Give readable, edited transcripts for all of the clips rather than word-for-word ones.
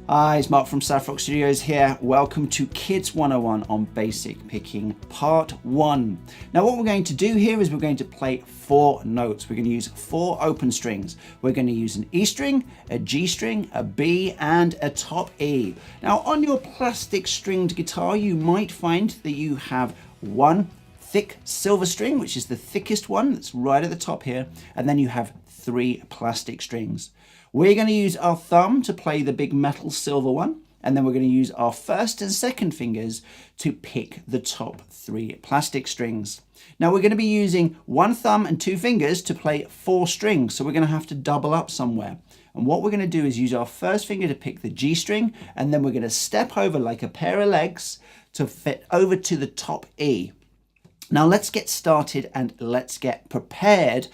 Hi, it's Mark from Saphrox Studios here. Welcome to Kids 101 on Basic Picking Part 1. Now what we're going to do here is we're going to play 4 notes. We're going to use 4 open strings. We're going to use an E string, a G string, a B, and a top E. Now on your plastic stringed guitar, you might find that you have one thick silver string, which is the thickest one that's right at the top here, and then you have 3 plastic strings. We're going to use our thumb to play the big metal silver one, and then we're going to use our first and second fingers to pick the top 3 plastic strings. Now we're going to be using 1 thumb and 2 fingers to play 4 strings, so we're going to have to double up somewhere. And what we're going to do is use our first finger to pick the G string, and then we're going to step over like a pair of legs to fit over to the top E. Now let's get started and let's get prepared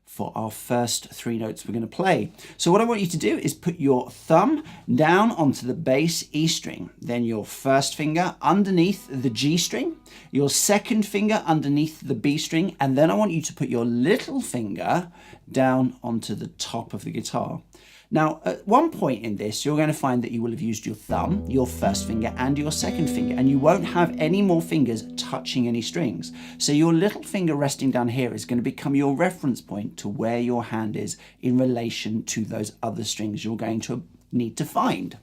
for our first 3 notes we're going to play. So what I want you to do is put your thumb down onto the bass E string, then your first finger underneath the G string, your second finger underneath the B string, and then I want you to put your little finger down onto the top of the guitar. Now, at one point in this, you're going to find that you will have used your thumb, your first finger, and your second finger, and you won't have any more fingers touching any strings. So your little finger resting down here is going to become your reference point to where your hand is in relation to those other strings you're going to need to find.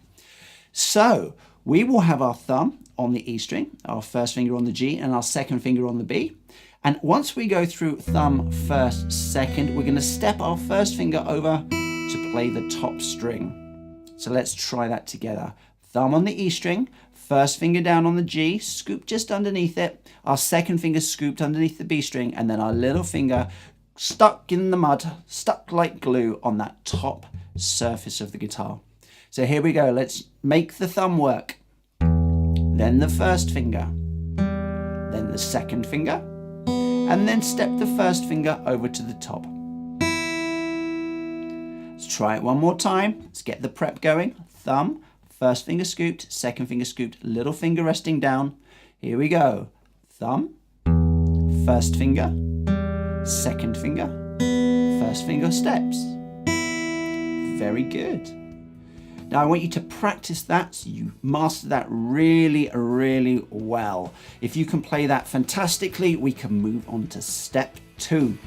So we will have our thumb on the E string, our first finger on the G, and our second finger on the B. And once we go through thumb, first, second, we're going to step our first finger over to play the top string. So let's try that together. Thumb on the E string, first finger down on the G, scoop just underneath it, our second finger scooped underneath the B string, and then our little finger stuck in the mud, stuck like glue on that top surface of the guitar. So here we go, let's make the thumb work. Then the first finger, then the second finger, and then step the first finger over to the top. Let's try it one more time. Let's get the prep going. Thumb, first finger scooped, second finger scooped, little finger resting down. Here we go. Thumb, first finger, second finger, first finger steps. Very good. Now I want you to practice that so you master that really, really well. If you can play that fantastically, we can move on to step 2.